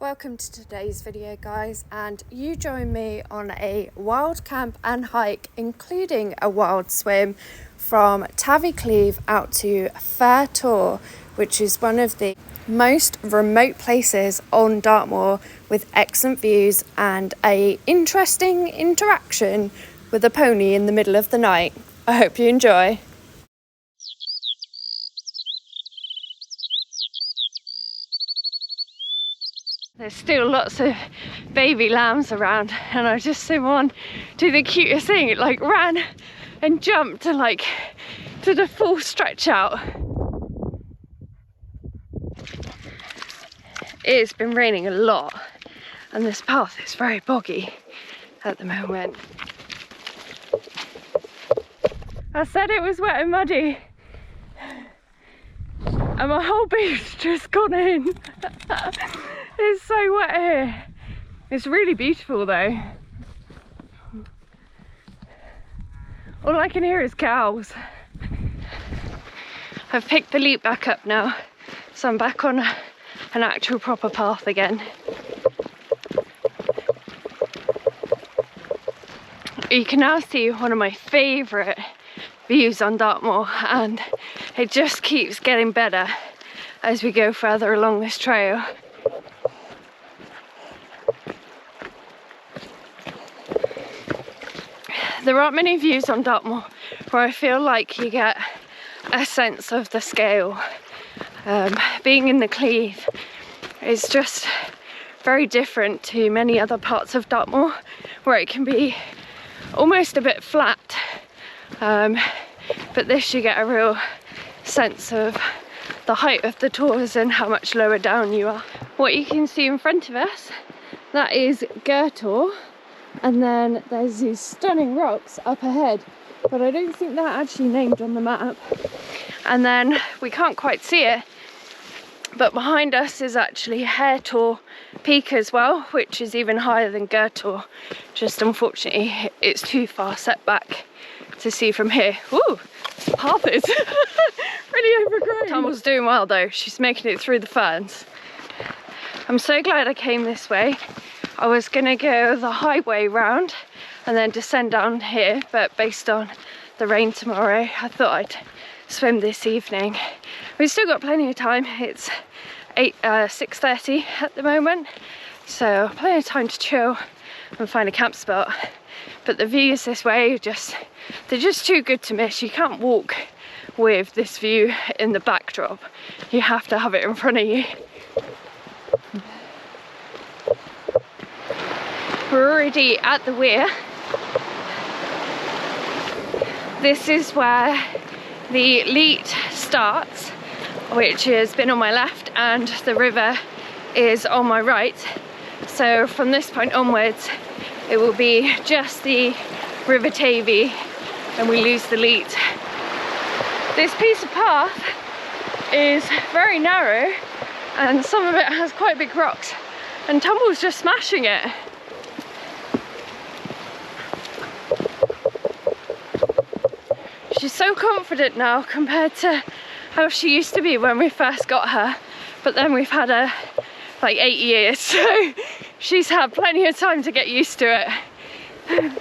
Welcome to today's video, guys, and you join me on a wild camp and hike, including a wild swim from Tavy Cleave out to FUR TOR, which is one of the most remote places on Dartmoor, with excellent views and a interesting interaction with a pony in the middle of the night. I hope you enjoy. There's still lots of baby lambs around, and I just saw one do the cutest thing. It like ran and jumped and like did a full stretch out. It's been raining a lot and this path is very boggy at the moment. I said it was wet and muddy and my whole boot's just gone in. It's so wet here. It's really beautiful though. All I can hear is cows. I've picked the leap back up now, so I'm back on an actual proper path again. You can now see one of my favourite views on Dartmoor, and it just keeps getting better as we go further along this trail. There aren't many views on Dartmoor where I feel like you get a sense of the scale. Being in the Cleave is just very different to many other parts of Dartmoor, where it can be almost a bit flat. But this you get a real sense of the height of the tors and how much lower down you are. What you can see in front of us, that is FUR TOR. And then there's these stunning rocks up ahead, but I don't think they're actually named on the map. And then we can't quite see it, but behind us is actually FUR TOR peak as well, which is even higher than FUR TOR. Just unfortunately it's too far set back to see from here. Ooh, path is really overgrown. Tumble's doing well though, she's making it through the ferns. I'm so glad I came this way. I was gonna go the highway round and then descend down here, but based on the rain tomorrow, I thought I'd swim this evening. We've still got plenty of time. It's 6:30 at the moment, so plenty of time to chill and find a camp spot. But the views this way they're just too good to miss. You can't walk with this view in the backdrop. You have to have it in front of you. We're already at the weir. This is where the leat starts, which has been on my left, and the river is on my right. So from this point onwards, it will be just the River Tavy and we lose the leat. This piece of path is very narrow and some of it has quite big rocks, and Tumble's just smashing it. She's so confident now compared to how she used to be when we first got her, but then we've had her like 8 years, so she's had plenty of time to get used to it.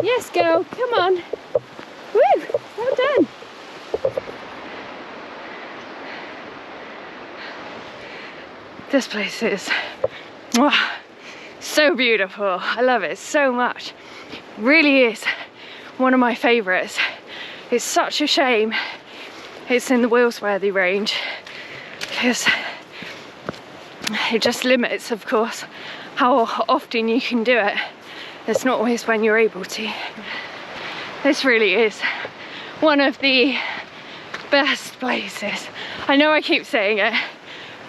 Yes, girl, come on. Woo, well done. This place is so beautiful. I love it so much. Really is one of my favourites. It's such a shame it's in the Willsworthy range, because it just limits, of course, how often you can do it. It's not always when you're able to. This really is one of the best places. I know I keep saying it,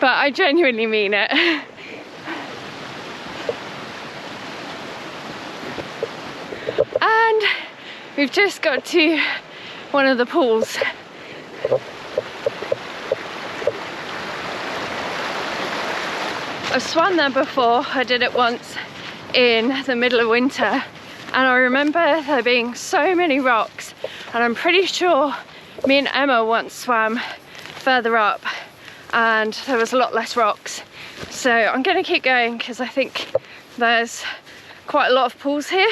but I genuinely mean it. And we've just got to one of the pools. I've swam there before. I did it once in the middle of winter, and I remember there being so many rocks, and I'm pretty sure me and Emma once swam further up and there was a lot less rocks. So I'm going to keep going because I think there's quite a lot of pools here.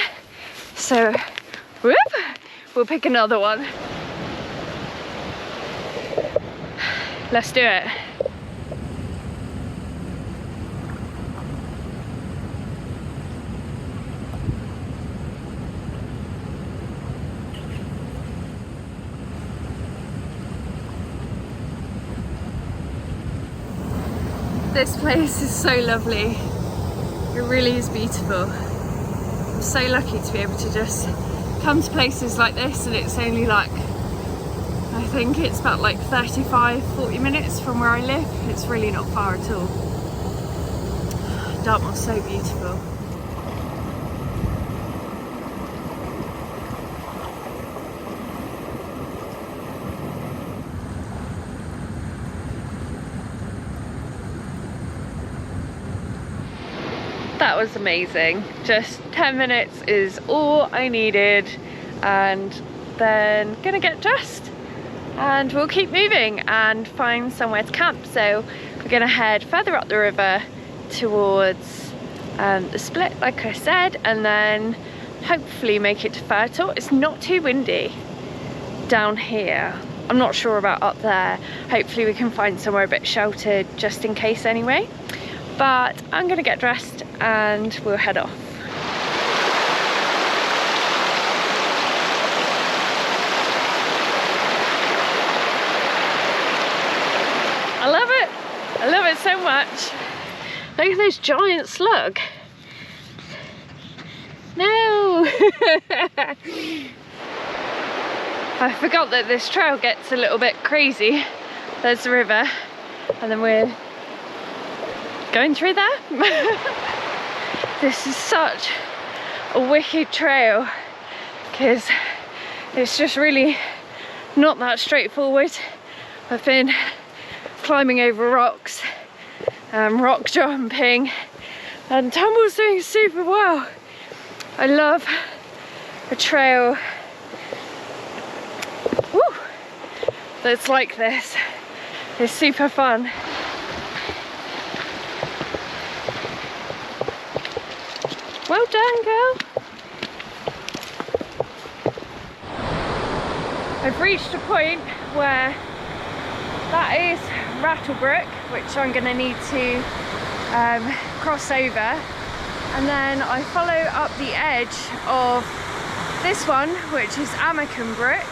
So whoop, we'll pick another one. Let's do it. This place is so lovely. It really is beautiful. I'm so lucky to be able to just come to places like this, and it's only like, I think it's about like 35-40 minutes from where I live. It's really not far at all. Dartmoor's so beautiful. That was amazing. Just 10 minutes is all I needed, and then gonna get dressed and we'll keep moving and find somewhere to camp. So we're gonna head further up the river towards the split, like I said, and then hopefully make it to FUR TOR. It's not too windy down here. I'm not sure about up there. Hopefully we can find somewhere a bit sheltered just in case anyway. But I'm gonna get dressed and we'll head off. I love it. I love it so much. Look at this giant slug. No! I forgot that this trail gets a little bit crazy. There's the river, and then we're going through there. This is such a wicked trail because it's just really not that straightforward. I've been climbing over rocks, rock jumping, and Tumble's doing super well. I love a trail that's like this. It's super fun. Well done, girl. I've reached a point where that is Rattlebrook, which I'm going to need to cross over, and then I follow up the edge of this one, which is Ammercombe Brook,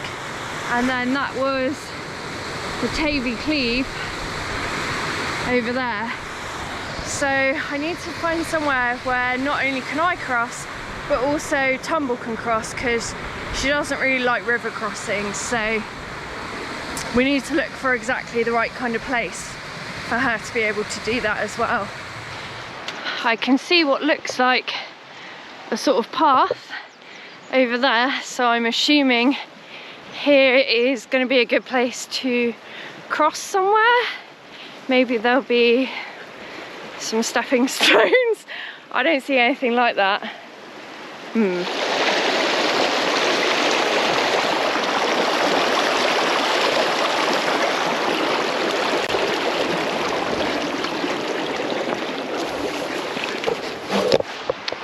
and then that was the Tavy cleave over there. So I need to find somewhere where not only can I cross, but also Tumble can cross, because she doesn't really like river crossings. So we need to look for exactly the right kind of place for her to be able to do that as well. I can see what looks like a sort of path over there, so I'm assuming here is going to be a good place to cross somewhere. Maybe there'll be some stepping stones. I don't see anything like that.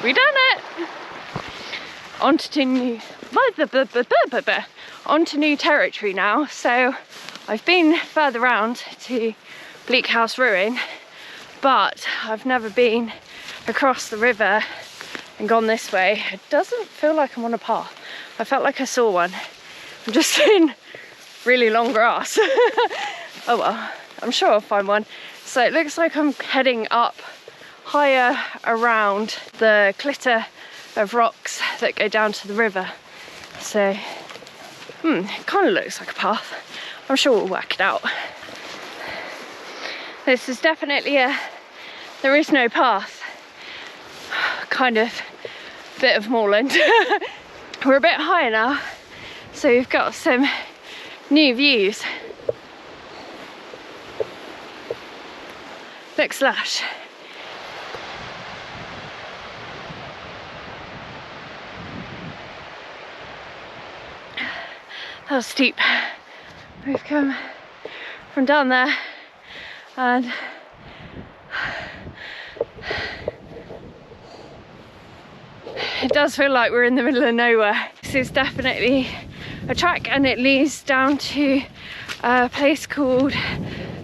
We done it! Onto new territory now. So I've been further round to Bleak House Ruin, but I've never been across the river and gone this way. It doesn't feel like I'm on a path. I felt like I saw one. I'm just in really long grass. Oh well, I'm sure I'll find one. So it looks like I'm heading up higher around the clitter of rocks that go down to the river. So it kind of looks like a path. I'm sure we'll work it out. This is definitely there is no path, kind of bit of moorland. We're a bit higher now, so we've got some new views. Looks lush. That was steep. We've come from down there and it does feel like we're in the middle of nowhere. This is definitely a track, and it leads down to a place called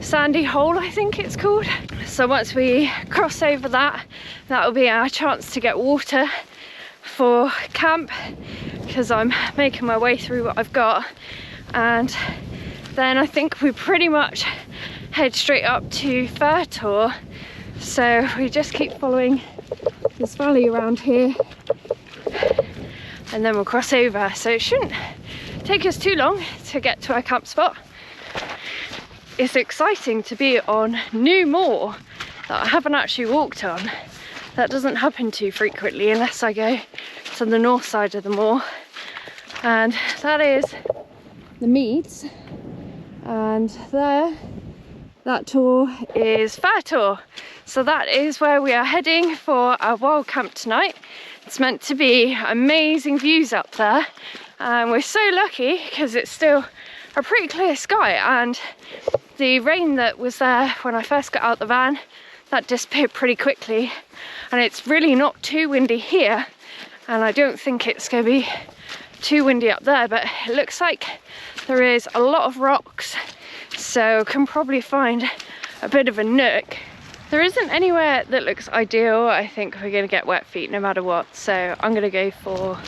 Sandy Hole, I think it's called. So once we cross over that, that'll be our chance to get water for camp, because I'm making my way through what I've got. And then I think we pretty much head straight up to Fur Tor. So we just keep following this valley around here, and then we'll cross over. So it shouldn't take us too long to get to our camp spot. It's exciting to be on new moor that I haven't actually walked on. That doesn't happen too frequently unless I go to the north side of the moor. And that is the Meads, and there, that tor is Fur Tor. So that is where we are heading for our wild camp tonight. It's meant to be amazing views up there, and we're so lucky because it's still a pretty clear sky, and the rain that was there when I first got out the van, that disappeared pretty quickly, and it's really not too windy here, and I don't think it's going to be too windy up there, but it looks like there is a lot of rocks, so can probably find a bit of a nook. There isn't anywhere that looks ideal. I think we're going to get wet feet no matter what, so I'm going to go for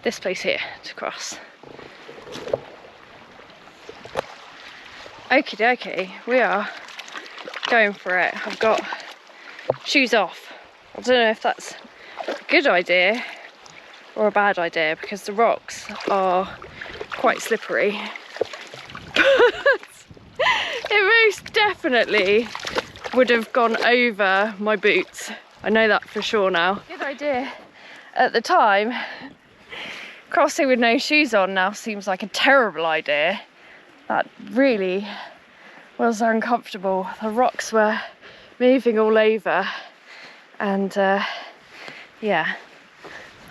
this place here to cross. Okie dokie, we are going for it. I've got shoes off. I don't know if that's a good idea or a bad idea, because the rocks are quite slippery. But it most definitely would have gone over my boots. I know that for sure now. Good idea at the time. Crossing with no shoes on now seems like a terrible idea. That really was uncomfortable. The rocks were moving all over, and yeah,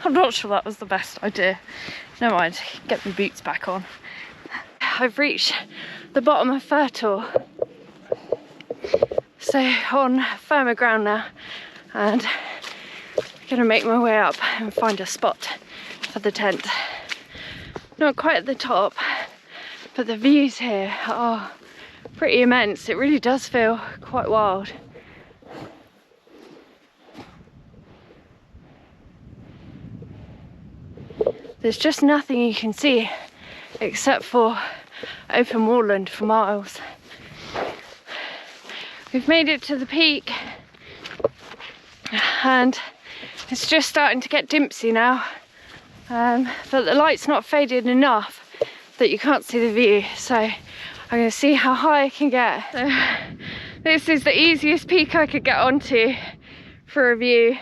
I'm not sure that was the best idea. Never mind, get my boots back on. I've reached the bottom of Fur Tor, so on firmer ground now, and I'm gonna make my way up and find a spot for the tent. Not quite at the top, but the views here are pretty immense. It really does feel quite wild. There's just nothing you can see except for open moorland for miles. We've made it to the peak, and it's just starting to get dimpsy now, but the light's not faded enough that you can't see the view, so I'm going to see how high I can get. So this is the easiest peak I could get onto for a view.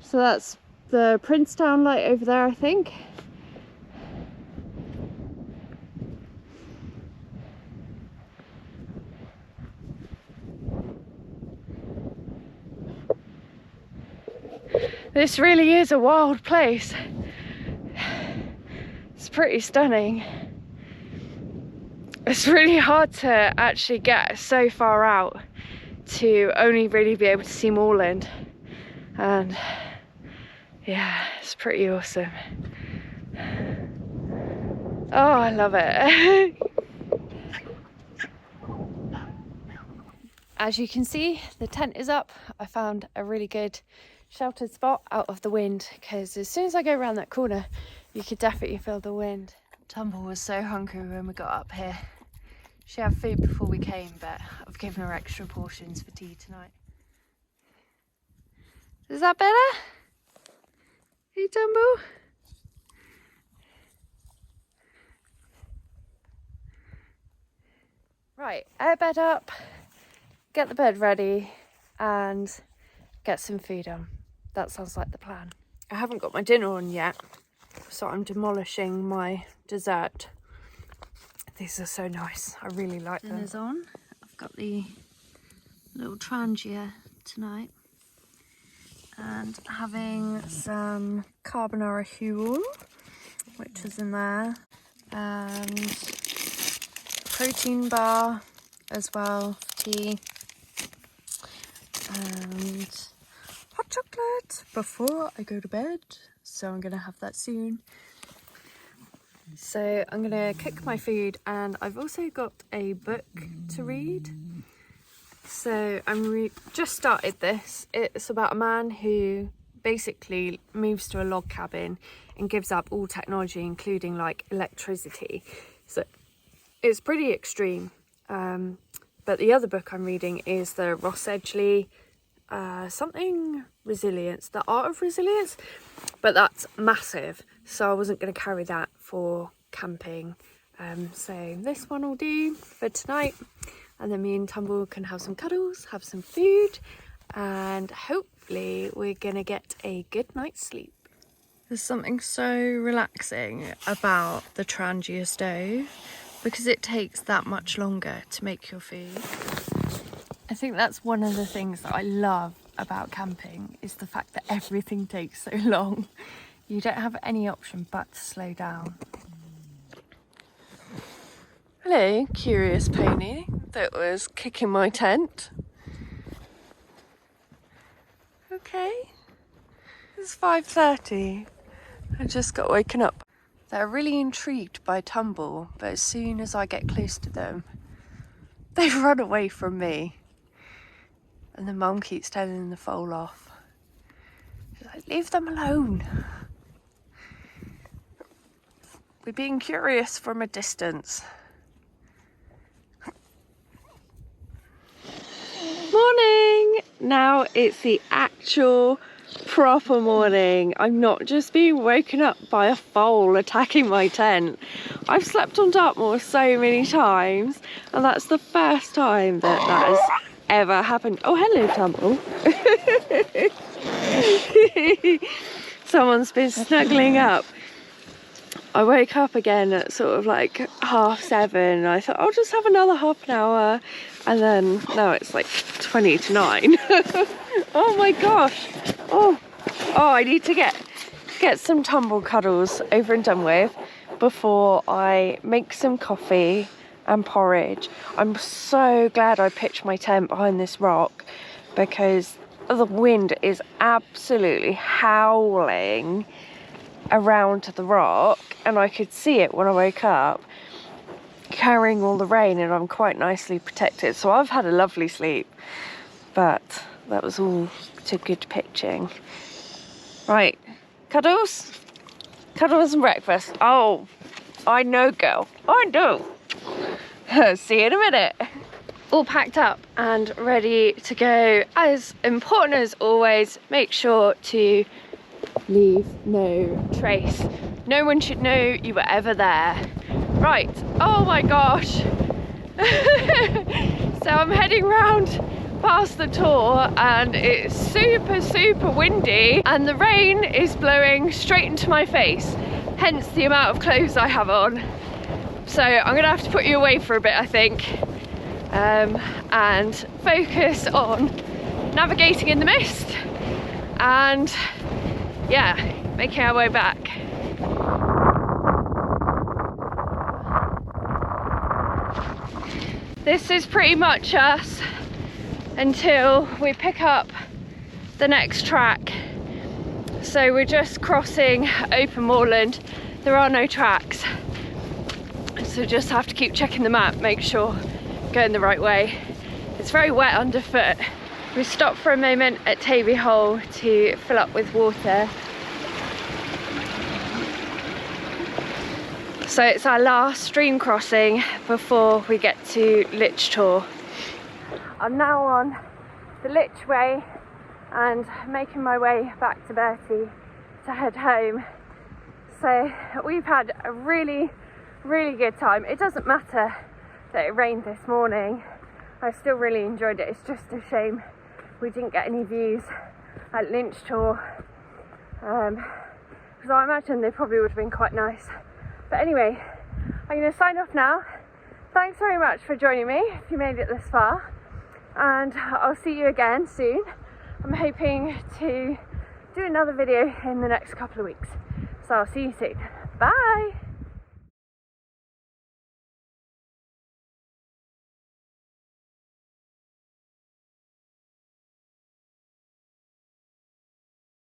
So that's the Princetown light over there, I think. This really is a wild place. It's pretty stunning. It's really hard to actually get so far out to only really be able to see moorland, and yeah, it's pretty awesome. Oh, I love it. As you can see, the tent is up. I found a really good sheltered spot out of the wind, because as soon as I go around that corner, you could definitely feel the wind. Tumble was so hungry when we got up here. She had food before we came, but I've given her extra portions for tea tonight. Is that better? Hey, Tumble? Right, air bed up, get the bed ready, and get some food on. That sounds like the plan. I haven't got my dinner on yet, so I'm demolishing my dessert. These are so nice. I really like them. Dinner's on. I've got the little trangia tonight, and having some carbonara huel, which is in there, and protein bar, as well, tea, and hot chocolate before I go to bed. So I'm gonna have that soon. So I'm gonna cook my food, and I've also got a book to read. So I'm just started this. It's about a man who basically moves to a log cabin and gives up all technology, including like electricity. So it's pretty extreme. But the other book I'm reading is the Ross Edgley something resilience, the art of resilience, but that's massive, so I wasn't going to carry that for camping. So this one will do for tonight, and then me and Tumble can have some cuddles, have some food, and hopefully we're gonna get a good night's sleep. There's something so relaxing about the Trangia stove because it takes that much longer to make your food. I think that's one of the things that I love about camping, is the fact that everything takes so long. You don't have any option but to slow down. Hello, curious pony that was kicking my tent. Okay, it's 5:30. I just got woken up. They're really intrigued by Tumble, but as soon as I get close to them, they run away from me. And the mum keeps telling them to foal off. She's like, leave them alone. We're being curious from a distance. Morning! Now it's the actual proper morning. I'm not just being woken up by a foal attacking my tent. I've slept on Dartmoor so many times, and that's the first time that has ever happened. Oh, hello, Tumble. Someone's been snuggling up. I woke up again at sort of like 7:30. I thought I'll just have another half an hour, and then now it's like 20 to 9. Oh my gosh. Oh, I need to get some Tumble cuddles over and done with before I make some coffee and porridge. I'm so glad I pitched my tent behind this rock, because the wind is absolutely howling around the rock, and I could see it when I woke up, carrying all the rain, and I'm quite nicely protected. So I've had a lovely sleep, but that was all to good pitching. Right, cuddles and breakfast. Oh, I know, girl, I know. See you in a minute. All packed up and ready to go. As important as always, make sure to leave no trace. No one should know you were ever there. Right, oh my gosh. So I'm heading round past the Tor, and it's super windy, and the rain is blowing straight into my face, hence the amount of clothes I have on. So I'm gonna have to put you away for a bit, I think, and focus on navigating in the mist and yeah, making our way back. This is pretty much us until we pick up the next track. So we're just crossing open moorland. There are no tracks, so just have to keep checking the map, make sure going the right way. It's very wet underfoot. We stopped for a moment at Tavy Hole to fill up with water. So it's our last stream crossing before we get to Lich Tor. I'm now on the Lich Way and making my way back to Bertie to head home. So we've had a really good time. It doesn't matter that it rained this morning. I still really enjoyed it. It's just a shame we didn't get any views at Lich Tor, because I imagine they probably would have been quite nice. But anyway, I'm going to sign off now. Thanks very much for joining me if you made it this far, and I'll see you again soon. I'm hoping to do another video in the next couple of weeks, so I'll see you soon. Bye!